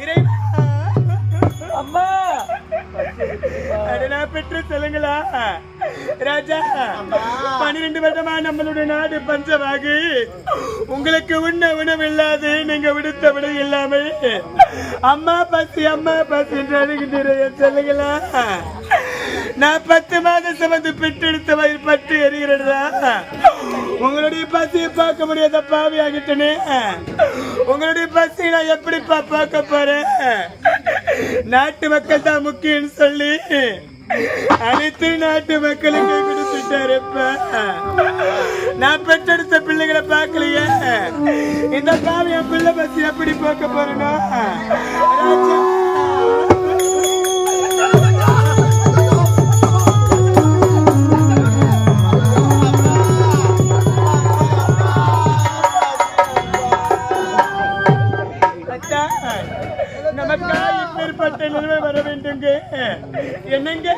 இறைவா அம்மா அடனா பெற்று சொல்லுங்களா ராஜா 12 வருடமா நம்மளுடைய நாடு பஞ்சமாகி உங்களுக்கு உணவு இல்லாது நீங்க விடுத்த விட இல்லாமல் அம்மா பசி என்று அழுகின்ற சொல்லுங்களா நான் 10 மாதம் சுமந்து பெற்றெடுத்த வயிறு பட்டு எரிகிறதா உங்களுடைய பசியை பார்க்க முடியாத பாவி ஆகிட்டனே உங்களுடைய பசியை நான் எப்படிப்பா பார்க்க போறேன் நாட்டு மக்கள் தான் முக்கியம் சொல்லி அனைத்து நாட்டு மக்களுக்கு கொடுத்துட்டாருப்பா நான் பெற்றெடுத்த பிள்ளைகளை பார்க்கலையே இந்த பாவி என் பிள்ளை பசி எப்படி பார்க்க போறேன்னா நமக்கு நிலைமை வர வேண்டுங்க என்னங்க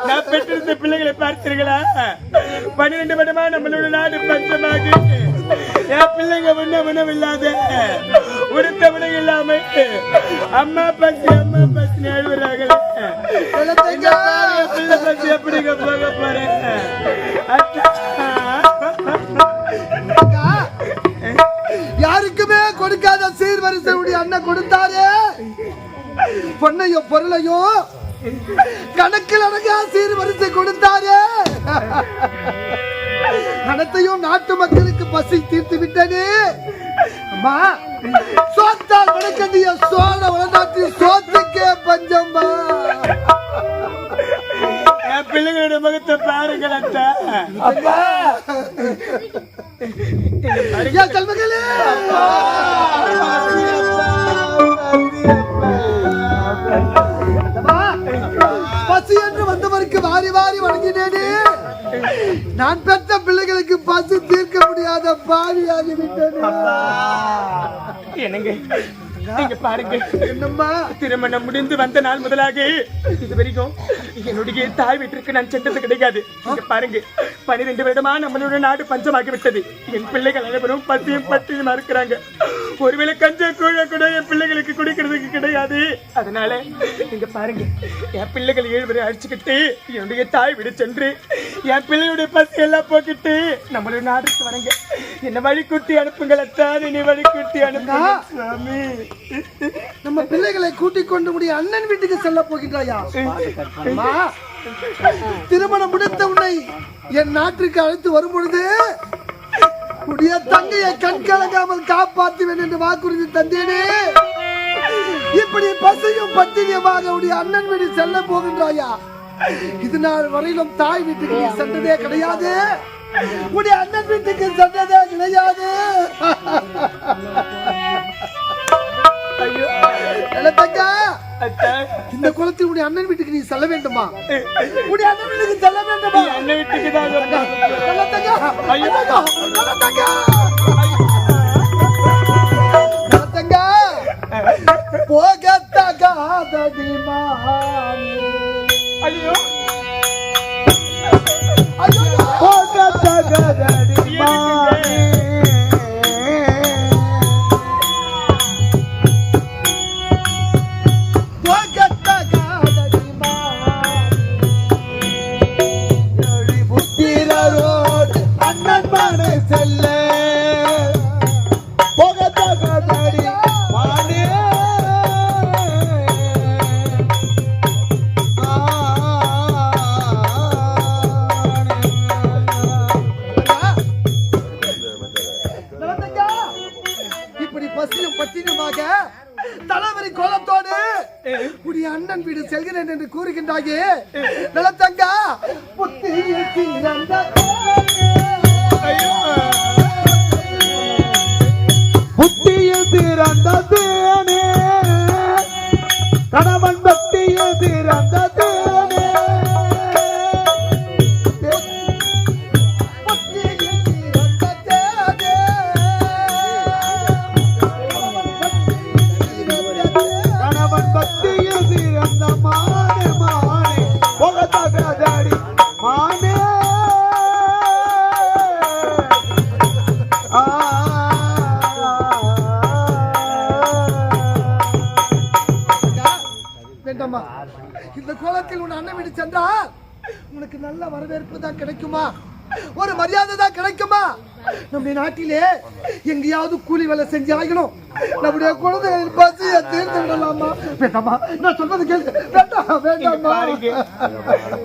நான் பெற்றிருந்த பிள்ளைகளை பார்த்தீர்களா 12 வருடமா நம்மளோட நாடு பஞ்சமாகி என் பிள்ளைங்க உணவு இல்லாத உடுத்த விட இல்லாம அம்மா பசி அழுகுறாங்களே பிள்ளை பசி எப்படிங்க போக போறேன் யாருக்குமே கொடுக்காத சீர்வரிசையுடைய அண்ணன் கொடுத்தாரு பொண்ணையும் பொருளையும் கணக்கில் அடங்கா சீர்வரிசை கொடுத்தாரு அனைத்தையும் நாட்டு மக்களுக்கு பசி தீர்த்து விட்டது அம்மா சோத்தால் வடக்கண்டிய சோழ வளநாட்டில் சோத்துக்கே பஞ்சம்மா என் பிள்ளைகளோட முகத்தை பாருங்கள் அப்பா கல்மகளே பசி என்று வந்தவருக்கு வாரி வாரி வணங்கினேனே நான் பெற்ற பிள்ளைகளுக்கு பசி தீர்க்க முடியாத பாவியாகி விட்டேன் என்னங்க நீங்க பாருங்க என்னம்மா திருமணம் முடிந்து வந்த நாள் முதலாக இது வரைக்கும் என்னுடைய தாய் வீட்டிற்கு நான் சென்றது கிடையாது. நீங்க பாருங்க 12 வருடமா நம்மளோட நாடு பஞ்சமாகி விட்டது. என் பிள்ளைகள் அனைவரும் பத்தியும் பட்டியும் இருக்கிறாங்க. ஒருவேளை கஞ்ச கூழ கூட என் பிள்ளைகளுக்கு குடிக்கிறதுக்கு கிடையாது. அதனால நீங்க பாருங்க என் பிள்ளைகள் 7 பேரை அடிச்சுக்கிட்டு என்னுடைய தாய் வீடு சென்று என் பிள்ளையுடைய பசி எல்லாம் போக்கிட்டு நம்மளுடைய நாடுக்கு வரங்க. என்ன வழிகுட்டி அனுப்புங்கள் அத்தான், நீ வழிகுட்டி அனுப்புங்க சாமி. நம்ம பிள்ளைகளை கூட்டிக் கொண்டு முடிய அண்ணன் வீட்டுக்கு செல்ல போகின்றாயா? திருமணம் முடித்த உன்னை என் நாட்டிற்கு அழைத்து வரும் பொழுது உடைய தங்கையை கண் கலங்காமல் காப்பாற்றுவேன் என்று வாக்குறுதி தந்தேனே. இப்படி பசியும் பத்தினியமாக உடைய அண்ணன் வீடு செல்ல போகின்றாயா? இது நாள் வரையிலும் தாய் வீட்டுக்கு நீ சென்றதே கிடையாது, உடைய அண்ணன் வீட்டுக்கு சென்றதே கிடையாது. இந்த குளத்தில் உடைய அண்ணன் வீட்டுக்கு நீ செல்ல வேண்டுமா? உடைய அண்ணன் வீட்டுக்கு செல்ல வேண்டுமா? அண்ணன் வீட்டுக்கு தான் போகத்தகாதடி மானே. ஐயோ போகத்தகாதடி மானே. போகத்தகாதடி மானே. புத்திரரோடு அண்ணன் மனை செல்ல போகத்தகாதடி மானே. இப்படி பசியும் பட்டினுமாக தலைவரி கோலத்தோடு உடைய அண்ணன் வீடு செல்கிறேன் என்று கூறுகின்றாயே நலத்தங்கா. புத்தியில் தீரந்த புத்தியில் தீரந்த தேனே, கணவன் பக்தியில் தீரந்த தேனே. புத்தியில் தீரந்த தேனே, கணவன் பக்தியில் தீரந்த மானே மானே. போகத்தகாதடி மானே. வேண்டாமா, இந்த கோலத்தில் உன் அண்ணன் வீடு சென்றால் உனக்கு நல்ல வரவேற்பு தான் கிடைக்குமா? ஒரு மரியாதை தான் கிடைக்குமா? நம்முடைய நாட்டிலே எங்கேயாவது கூலி வேலை செஞ்சு ஆகணும். நம்முடைய குழந்தைகளின் பசியை தீர்த்து விடலாமா? வேண்டாமா, நான் சொல்றது கேளு. வேண்டாம் வேண்டாமா.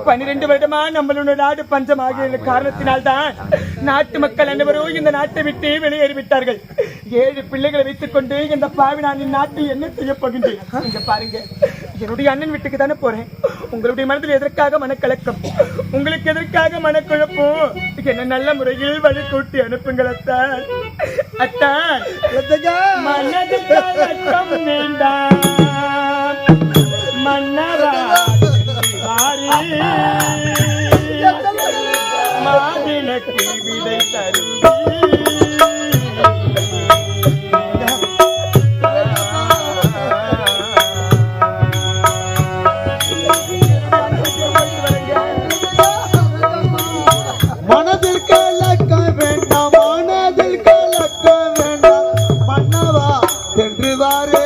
12 வருடமா நம்மளுடைய நாடு பஞ்சமாக காரணத்தினால்தான் நாட்டு மக்கள் அனைவரும் இந்த நாட்டை விட்டு வெளியேறிவிட்டார்கள். 7 பிள்ளைகளை வைத்துக் கொண்டு இந்த பாவி நான் நாட்டில் என்ன செய்ய போகின்றேன்? இங்க பாருங்க, என்னுடைய அண்ணன் வீட்டுக்கு தானே போறேன். உங்களுடைய மனதில் எதற்காக மனக்கலக்கம், உங்களுக்கு எதற்காக மனக்குழப்பம்? என்ன நல்ல முறையில் வழி கூட்டி அனுப்புங்கள் அத்தான். அத்தான் மனது கலக்கம் வேண்டாம் மன்னரா மாவிளக்கு விடை தருவி. மனதில் கலக்க வேண்டாம், மனதில் கலக்க வேண்டாம் மன்னவா சென்று வாரே.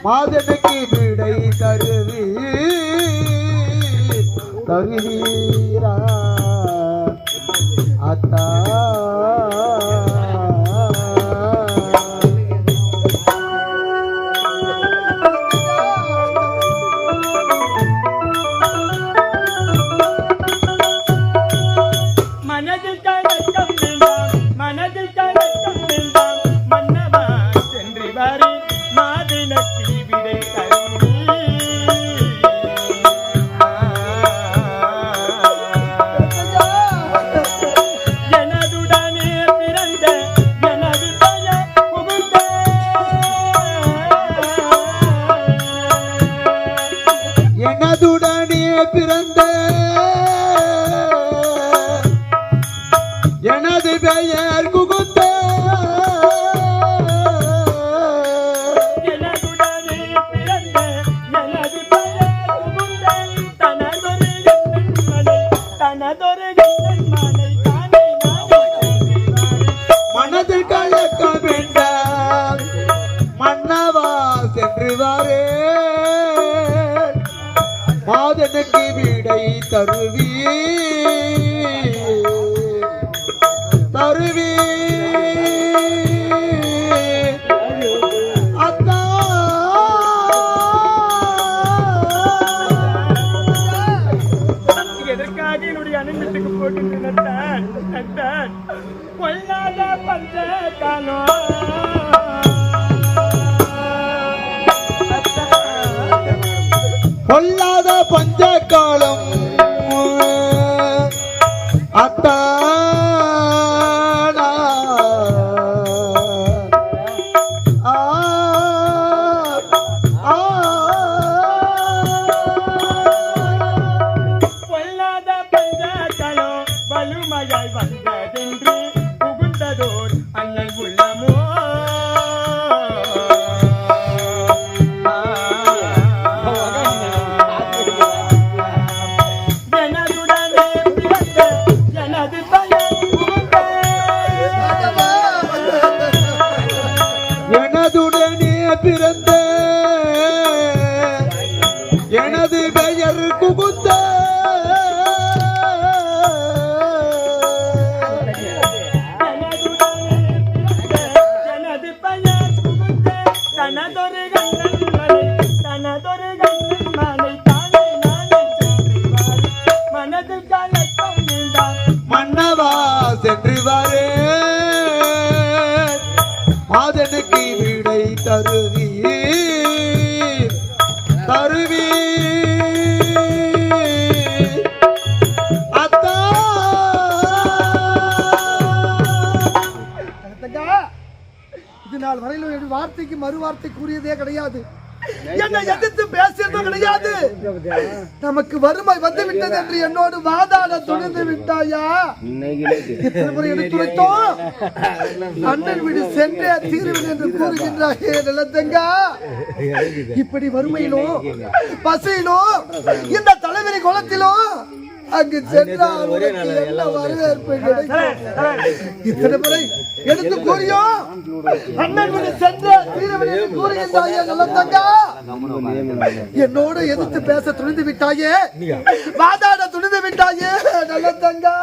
மாதனுக்கு விடை தருவி தருவீரா அத்தா. மனதில் கலக்கம் வேண்டாம், மனதில் கலக்கம் வேண்டாம் மன்னவா சென்று வாரே. மாவிளக்கு விடை தருவி. எனதுடனே பிறந்த எனது பெயர் புகுந்த எனதுடனே பிறந்த எனது பெயர் குகுந்த. எனதுடனே பிறந்த எனது பெயர் புகுந்த. தனதொரு எண்ணன் மனை, தனதொரு எண்ணன் மனை தானே நானே சென்று வாரே. மனதில் கலக்க வேண்டாம் மன்னவா சென்று வாரே. மாதனுக்கு விடை தருவி தருவி அத்தா. எதற்காக என்னுடைய அண்ணன் வீட்டுக்கு போகின்றேன் அத்தான்? அத்தான் பொல்லாத பஞ்ச காலம் அத்தானா ஆ ஆ பொல்லாத பஞ்சாக்களோ வலுமையாய் வந்ததென்று புகுந்ததோர் அண்ணல் உள்ளமோ எனதுடனே பிறந்த எனது பயன் புகுந்த எனதுடனே பிறந்த எனது பெயர் குகுத்த எனது பெயர் புகுந்த தனதொரு கண்ணன் மலை தனதொரு கண்ணன் மலை தானே நானே சென்றுவார் மனதில் கலக்கம் நீண்டான் மன்னவா சென்று வரே மாதனுக்கு விடை தருவி தருவி அத்தா தங்கா, இது நாள் வரையிலும் என் வார்த்தைக்கு மறு வார்த்தை கூறியதே கிடையாது. என்னை எதிர்த்து பேசியதும் கிடையாது. நமக்கு வறுமை வந்து விட்டது என்று என்னோடு வாதாட துணிந்து விட்டாயா? எத்தனை முறை எடுத்துரைத்தோம்? அண்ணன் வீடு சென்றே தீருவேன் என்று கூறுகின்றாயே நிலத்தங்கா. இப்படி வறுமையிலும் பசியிலும் இந்த தலைவரி குளத்திலும் அங்கு சென்றால் உனக்கு என்ன வரவேற்பு கிடைக்கும்? இத்தனை முறை எடுத்து கூறியோம் அண்ணன் வீடு சென்ற தீருவேன் என்று கூறுகின்றாயே நிலத்தங்கா. என்னோடு எதிர்த்து பேச துணிந்து விட்டாயே, வாதாட துணிந்து விட்டாயே நிலத்தங்கா.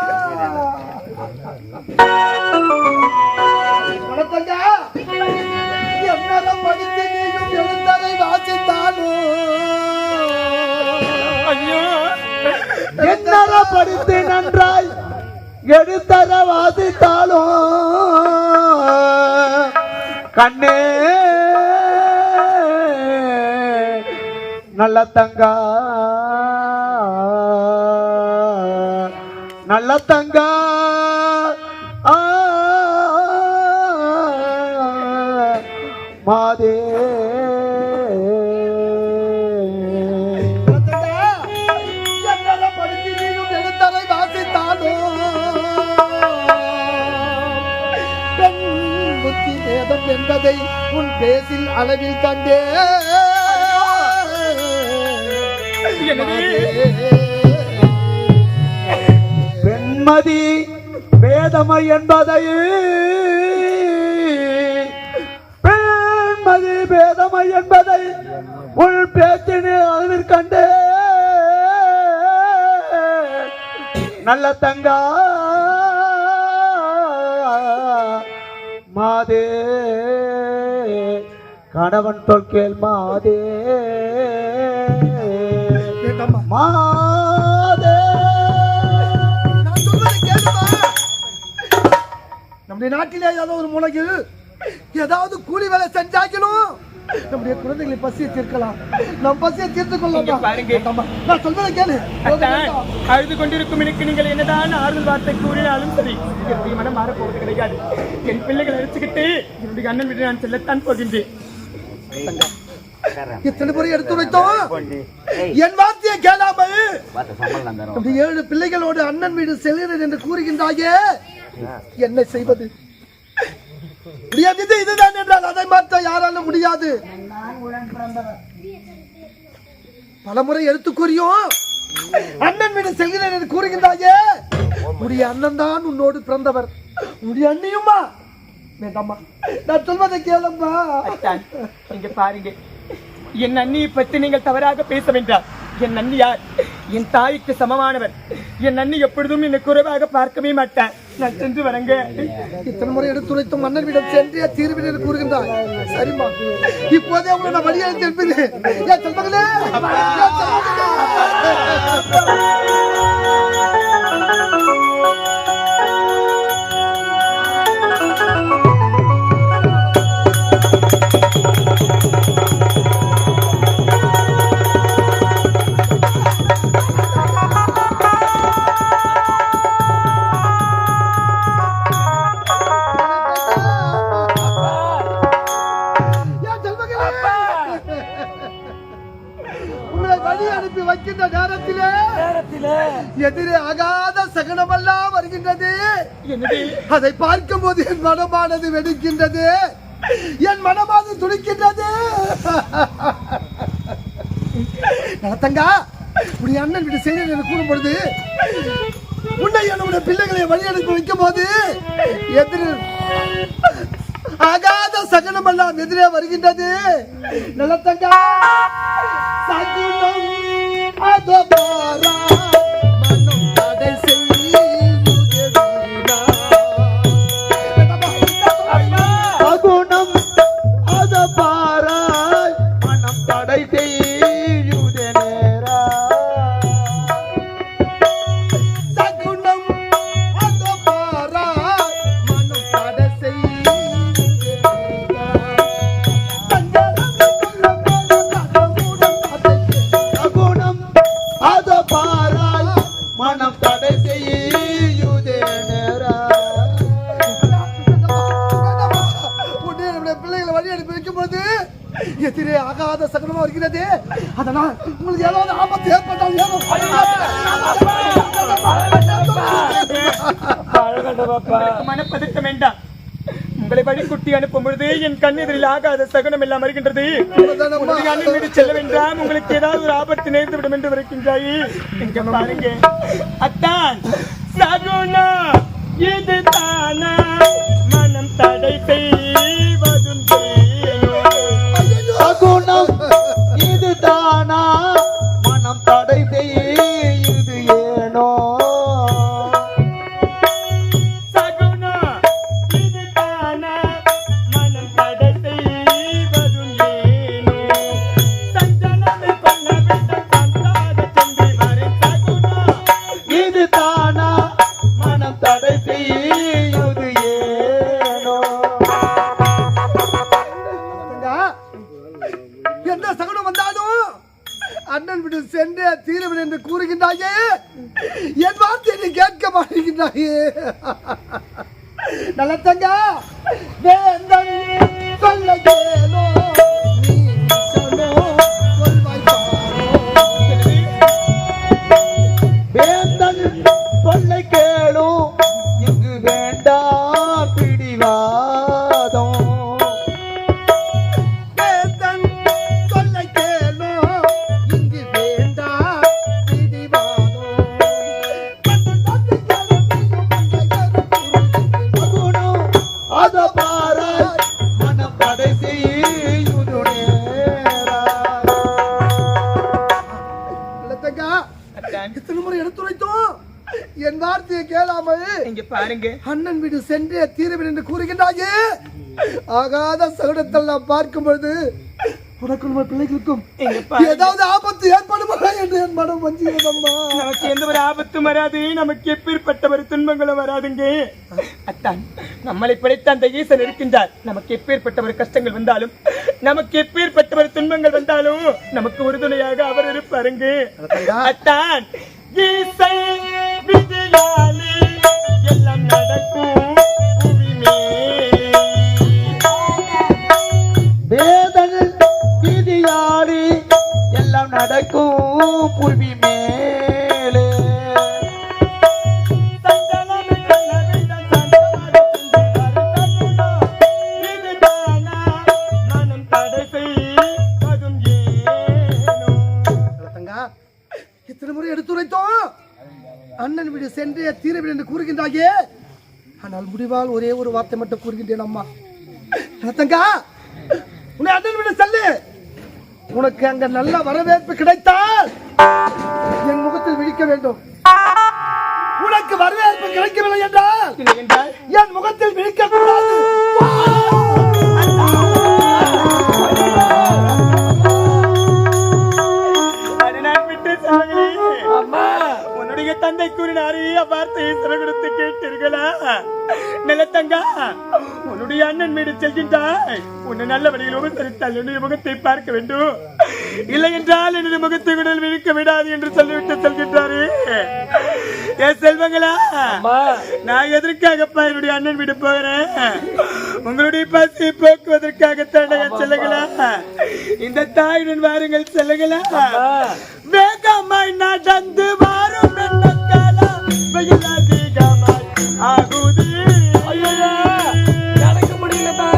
நிலத்தங்கா, என்னதான் படித்து நீயும் எழுந்ததை வாசித்தாலும் ஐயோ என்னற படித்து நன்றாய் எடுத்தர வாசித்தாலும் கண்ணே நல்ல தங்கா நல்ல தங்கா ஆ மாதே என்னதான் படித்து நீயும் எழுந்ததை வாசித்தாலும் பெண் புத்தி வேதம் என்பதை உன் பேசில் அளவில் கண்டே. பெண்மதி வேதமை என்பதை பெண்மதி வேதமை என்பதை உள் பேச்சினை அளவில் கண்டே. நல்ல தங்கா மாதே கணவன் தொல்கேள் மாதே மாதே. நான் சொல்வதை கேளுமா? நம்முடைய நாட்டிலே ஏதாவது ஒரு மூலையில் ஏதாவது கூலி வேலை செஞ்சாக்கணும், நம்முடைய குழந்தைகளை பசியை தீர்க்கலாம், நம் பசியை தீர்த்துக் இங்க கொள்ளலாம். பாருங்க. நான் சொல்வதை கேளு. அத்தான், அழுது கொண்டிருக்கும் எனக்கு நீங்கள் என்னதான் ஆறுதல் வார்த்தை கூறினாலும் சரி, என்னுடைய மனம் மாறப்போவது கிடையாது. என் பிள்ளைகளை அழைச்சுக்கிட்டு என்னுடைய அண்ணன் வீட்டு நான் செல்லத்தான் போகின்றேன். இத்தனை முறை எடுத்துரைத்தோம், என் வார்த்தையை கேளாமல் நம்முடைய 7 பிள்ளைகளோடு அண்ணன் வீடு செல்கிறேன் என்று கூறுகின்றாயே, என்ன செய்வது? முடியாது, இதுதான் என்றால் அதை மாற்ற யாராலும் முடியாது. பலமுறை எடுத்து கூறியோம் அண்ணன் வீடு செல்கிறேன் என்று கூறுகின்றாயே, உடைய அண்ணன் தான் உன்னோடு பிறந்தவர், உடைய அண்ணியுமா? வேண்டாமா, நான் சொல்வதை கேளம்மா. அத்தான், இங்க பாருங்க, என் அண்ணியை பற்றி நீங்கள் தவறாக பேச வேண்டாம். என் அண்ணி யார்? என் தாய்க்கு சமமானவர். என் அண்ணி எப்பொழுதும் என்னை குறைவாக பார்க்கவே மாட்டார். நான் சென்று வரங்க. இத்தனை முறை எடுத்துரைத்தும் மன்னர்விடம் சென்றே தீர்வின் என்று கூறுகின்றார். சரிம்மா, இப்போதே உங்களை நான் வழியெடுத்து இருப்பது. ஏன் சொல்லுங்களே, அனுப்பி வைக்கின்ற நேரத்திலே எதிரே ஆகாத சகனமெல்லாம் வருகின்றது. அதை பார்க்கும் போது என் மனமானது வெடிக்கின்றது, என் மனமானது துடிக்கின்றது. தங்கா, உடைய அண்ணன் வீட்டு செய்தி கூறும் பொழுது உன்னை என்னுடைய பிள்ளைகளை வழி அனுப்பி வைக்கும் போது எதிர் ஆகாத சகனம் எல்லாம் எதிரே வருகின்றது. நலத்தங்கா, சகுனம் அதோ பாரா மனம் தடை செய்யுதேனா. சகுனம் அதோ பாரா மனம் தடை செய்யுதேனா. சகுனம் அதோ பாரா மனம் தடை செய்யுதேனா. சகுனம் அதோ பாரா மனம் தடை செய்யுதேனா. உன்னுடைய பிள்ளைகளை வழி அனுப்பி வைக்கும் போது எதிரே ஆகாத சகனமா இருக்கிறது. அதனால் உங்களுக்கு ஏதாவது ஆபத்து ஏற்பட்டால் மனப்பதட்டம் வேண்டாம். உங்களை வழி குட்டி அனுப்பும் பொழுது என் கண்ணெதிரில் ஆகாத சகுனம் எல்லாம் வருகின்றது. உங்களுடைய அண்ணன் வீடு செல்ல வேண்டாம், உங்களுக்கு ஏதாவது ஒரு ஆபத்து நேர்ந்து விடும் என்று வருகின்றாயே. இங்க பாருங்க அத்தான், சகுனம் இது தானா மனம் தடை செய்வதும் சகுனம் இது தானா மனம் தடை செய்யுது ஏனோ. சகுனம் இது தானா மனம் தடை செய்வதும் ஏனோ. சஞ்சலமே கொள்ள வேண்டும் சந்தாத சென்று வரை. சகுனம் இது தானா மனம் தடை செய்யுது ஏனோ. எந்த சகுனம் வந்தாலும் அண்ணன் வீடு சென்று தீரவன் என்று கூறுகின்றாயே, என் வார்த்தை நீ கேட்க மாட்டேங்கின்றாயே. நல்லத்தங்க, வேந்தன் சொல்ல கேளோ, நீ சொன்னோ சொல்வாய் பாரோ. வேந்தன் சொல்லை கேளும் இங்கு வேண்டாம் பிடிவாதம். வேந்தன் சொல்ல கேளோ, இங்கு வேண்டாம் பிடிவாதோ. சகுனம் அதோ பாரா மனம் தடை செய்யுது நேரா. நல்லத்தங்க, இத்தனை முறை எடுத்துரைத்தோம், என் வார்த்தையை கேளாமல் இங்க பாருங்க அண்ணன் வீடு சென்றே தீரவன் என்று கூறுகின்றாயே. ஆகாத சகுனத்தெல்லாம் பார்க்கும் பொழுது உனக்கும் நம்ம பிள்ளைகளுக்கும் இங்க பாருங்க. ஏதாவது ஆபத்து ஏற்படுமா என்று என் மனம் வஞ்சியதம்மா. நமக்கு எந்த ஒரு ஆபத்தும் வராது, நமக்கு எப்பேற்பட்ட ஒரு துன்பங்களும் வராதுங்க. அத்தான், நம்மளை படைத்த அந்த ஈசன் இருக்கின்றார். நமக்கு எப்பேற்பட்ட ஒரு கஷ்டங்கள் வந்தாலும், நமக்கு எப்பேற்பட்ட ஒரு துன்பங்கள் வந்தாலும் நமக்கு உறுதுணையாக அவர் இருப்பாருங்க. அத்தான், ஈசை விதியாலே எல்லாம் நடக்கும் புவிமேல். வேதன் விதியாடி எல்லாம் நடக்கும் புவி மேலே. சஞ்சலமே கொள்ள வேண்டும் சந்தாத சென்று வரை. சகுனம் இது தானா மனம் தடை செய்வதும் ஏனோ. இத்தனை முறை எடுத்துரைத்தோம், அண்ணன் வீடு சென்றே தீரவன் என்று கூறுகின்றாயே. ஆனால் முடிவால் ஒரே ஒரு வார்த்தை மட்டும் கூறுகின்றேன் அம்மா. தங்கா, உன்னை அண்ணன் வீடு செல்லு. உனக்கு அங்க நல்ல வரவேற்பு கிடைத்தால் என் முகத்தில் விழிக்க வேண்டும். உனக்கு வரவேற்பு கிடைக்கவில்லை என்றால் இல்லை என்றால் என் முகத்தில் விழிக்க கூடாது. அதை நான் விட்டு சாகலே. உன்னுடைய தந்தை கூறினாரே அவ்வார்த்தையை சிறகுடுத்து கேட்டீர்களா? நிலத்தங்கா, உன்னுடைய அண்ணன் வீடு செல்கின்றாய். உன்னை நல்ல வழியில் உபசரித்தால் என்னுடைய முகத்தை பார்க்க வேண்டும். இல்லை என்றால் எனது முகத்தை உடல் விழிக்க விடாது என்று சொல்லிவிட்டு செல்கின்றாரு. என் செல்வங்களா, நான் எதற்காகப்பா என்னுடைய அண்ணன் வீடு போகிறேன்? உங்களுடைய பசி போக்குவதற்காகத்தான் செல்லுங்களா. இந்த தாயுடன் வாருங்கள் செல்லுங்களா. வேகமாய் நடந்து வாரும் வெயில் அதிகமாய் ஆகுது. நடக்க முடியலப்பா.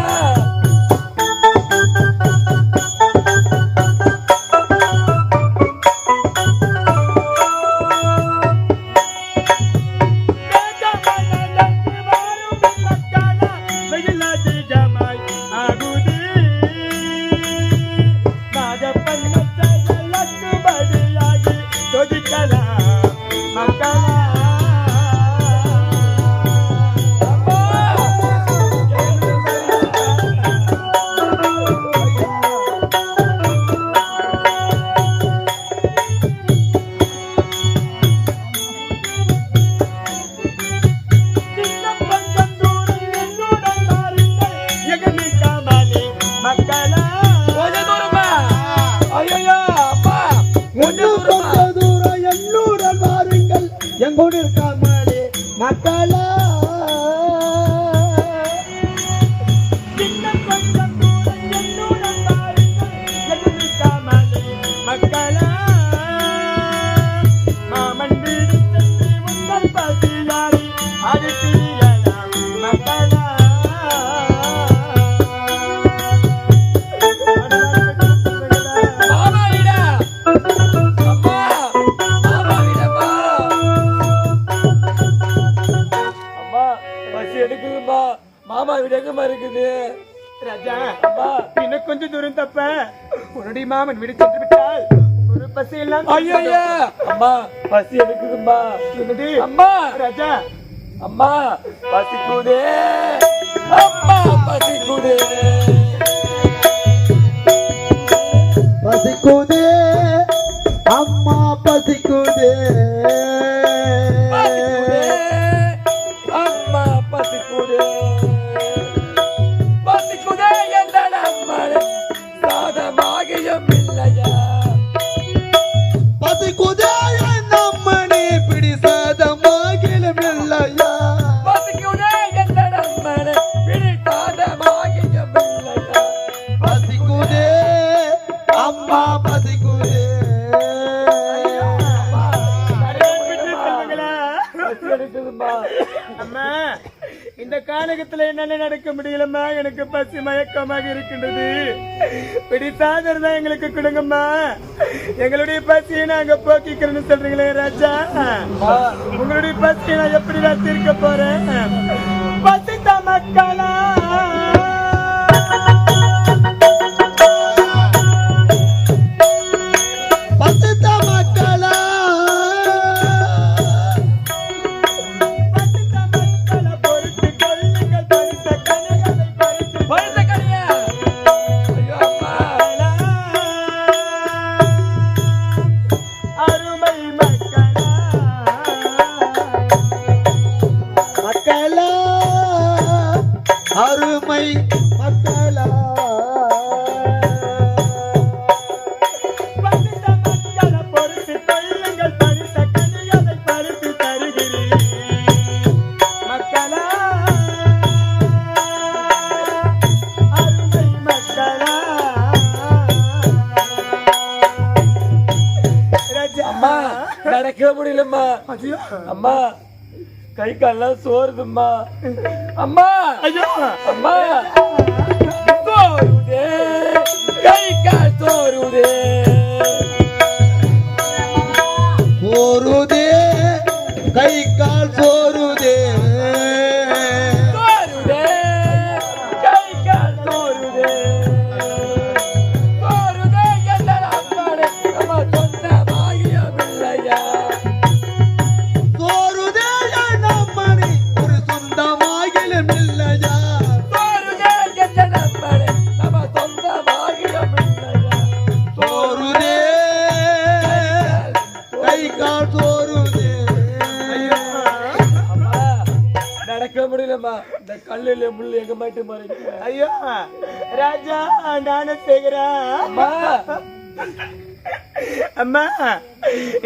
மாமா வீடு எங்கம்மா இருக்குது? ராஜா, இன்னும் கொஞ்சம் தூரம் தப்ப உன்னுடைய மாமன் வீடு சென்று விட்டால் ஒரு பசி எல்லாம். ஐயா அம்மா, பசி எடுக்குதும்மா. என்னது அம்மா? ராஜா, அம்மா பசிக்குதே, அம்மா பசிக்குதே, பசிக்குதே, அம்மா பசிக்குதே, அம்மா பசிக்குதே, பசிக்குதே என்ற நம்மளை சாதமாகியும் இல்லையா? பசிக்குதே நம்மனே பிடி சாதமாகிலும் இல்லையா? பசிக்குதே என்ற நம்மளை பிடி சாதமாகியும் இல்லையா? பசிக்குதே, அம்மா பசிக்குதே. அம்மா, இந்த காலகத்துல என்னால நடக்க முடியலம்மா. எனக்கு பசி மயக்கமாக இருக்கின்றது. பிடித்தாதர் தான் எங்களுக்கு கொடுங்கம்மா. எங்களுடைய பசியை நாங்க போக்கிக்கிறேன்னு சொல்றீங்களே ராஜா, உங்களுடைய பசியை நான் எப்படி நான் தீர்க்க போறேன்? பசித்த மக்களா, பசித்த மக்களா, அருமை மக்களா, பசித்த மக்களை பொறுத்து கொள்ளுங்கள், பறித்த கனிகளை பறித்து தருகிறேன் மக்களா, அருமை மக்களா. அம்மா நடக்க முடியலம்மா. அம்மா கை கால்லாம் சோறுதும்மா. அம்மா ஐயோ, அம்மா சோறுதே, கை கால் சோறுதே, சோறுதே, கை கால் சோறுதே, சோறுதே, கை கால் சோறுதே, சோறுதே என்ற நம்மளை நம்ம சொந்தமாகியும் இல்லையா? சோறுதே நம்மனை ஒரு சொந்தமாகிலும் இல்லையா? சோறுதே என்ற நம்மளை நம்ம சொந்தமாகியும் இல்லையா? சோறுதே, கை கால் சோறுதே. அம்மா நடக்க முடியலம்மா. இந்த கல்லுல முள்ளு எங்க மாட்டு மாறீங்க? ஐயோ ராஜா, நானும் செய்கிறேன். அம்மா அம்மா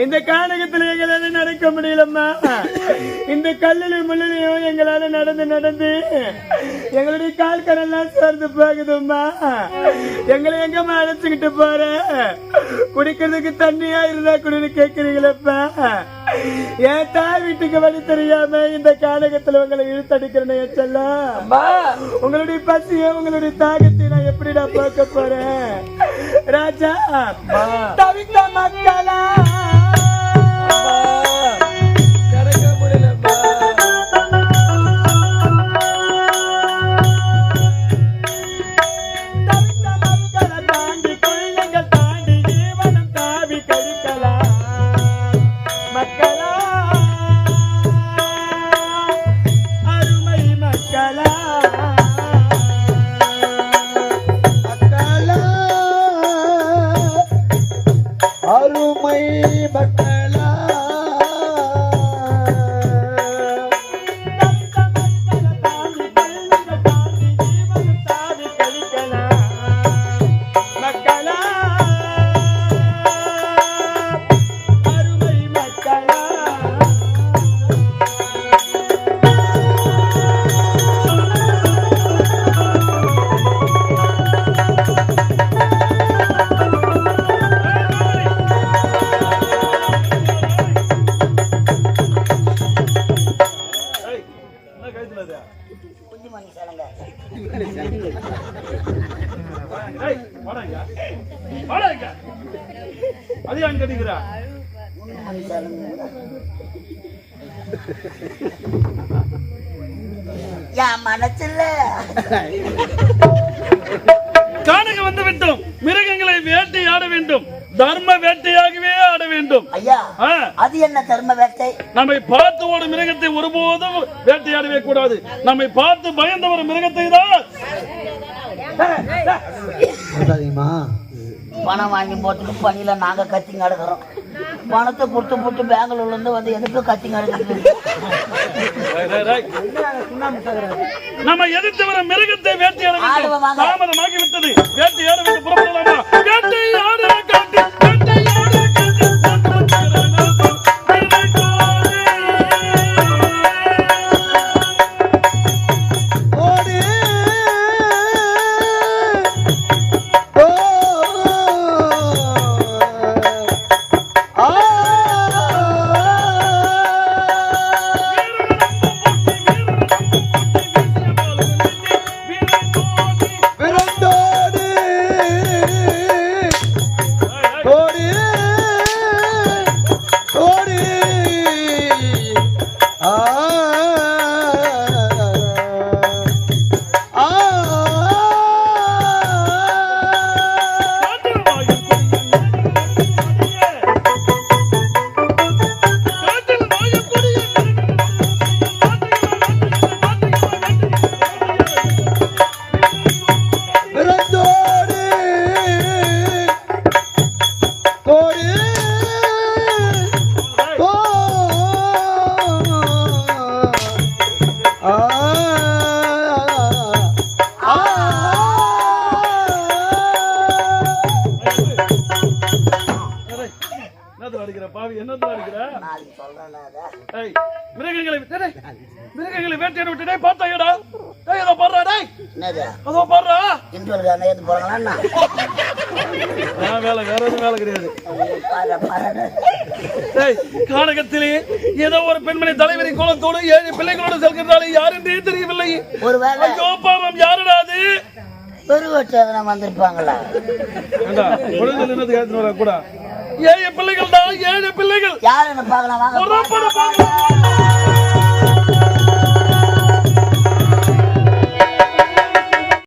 இந்த கானகத்துல எங்களால நடக்க முடியலம்மா. இந்த கல்லிலும் முள்ளிலையும் எங்களால நடந்து எங்களுடைய கால் கரெல்லாம் சேர்ந்து போகுதும்மா. எங்களை எங்கம்மா அழைச்சுக்கிட்டு போற? குடிக்கிறதுக்கு தண்ணியா இருந்தா குடின்னு கேட்கிறீங்களப்பா. என் தாய் வீட்டுக்கு வழி தெரியாம இந்த கானகத்துல உங்களை இழுத்தடிக்கிறேன்னு எச்சல்லாம். உங்களுடைய பசியும் உங்களுடைய தாகத்தை நான் எப்படிடா பார்க்க போறேன்? ராஜா தவித்த மக்களா கிடைக்க முடியலப்பா. தவித்த மக்களை தாண்டி கொள்ளைகள் தாண்டி ஜீவனம் தாவி கழிக்கலாம் மக்களா, அருமை மக்களா. அருமை மக்களா கானக வந்து விட்டோம். மிருகங்களை வேட்டையாட வேண்டும். தர்ம வேட்டையாகவே ஆட வேண்டும். ஐயா, அது என்ன தர்ம வேட்டை? நம்மை பார்த்து ஒரு மிருகத்தை ஒருபோதும் வேட்டையாடவே கூடாது. நம்மை பார்த்து பயந்த ஒரு மிருகத்தை தான் பணம் வாங்கி போட்டுட்டு பணியில நாங்க கத்திங்க அடுக்கிறோம். பணத்தை கொடுத்து போட்டு பெங்களூர்ல இருந்து வந்து எதுக்கு கத்திங்க அடுக்கிறது? நம்ம எதிர்த்து வர மிருகத்தை வேட்டையாட வேண்டும். தாமதமாகி விட்டது. வேட்டையாட வேண்டும். புறப்படலாமா? வேட்டையாட காட்டு, வேட்டையாட காட்டு. மிருகங்களை வேட்டையாட விட்டு பார்த்தாயடா. ஏதோ பாடுறா டேய். அதோ பாடுறா. வேலை வேற எதுவும் வேலை கிடையாது. கானகத்திலே ஏதோ ஒரு பெண்மணி தலைவரி கோலத்தோடு 7 பிள்ளைகளோடு செல்கின்றாலே யார் என்றே தெரியவில்லை. ஐயோ பாவம், யாருடா அது? வந்திருப்பாங்களா? கூட 7 பிள்ளைகள் தான், 7 பிள்ளைகள். யாருன்னு பாக்கலாம்.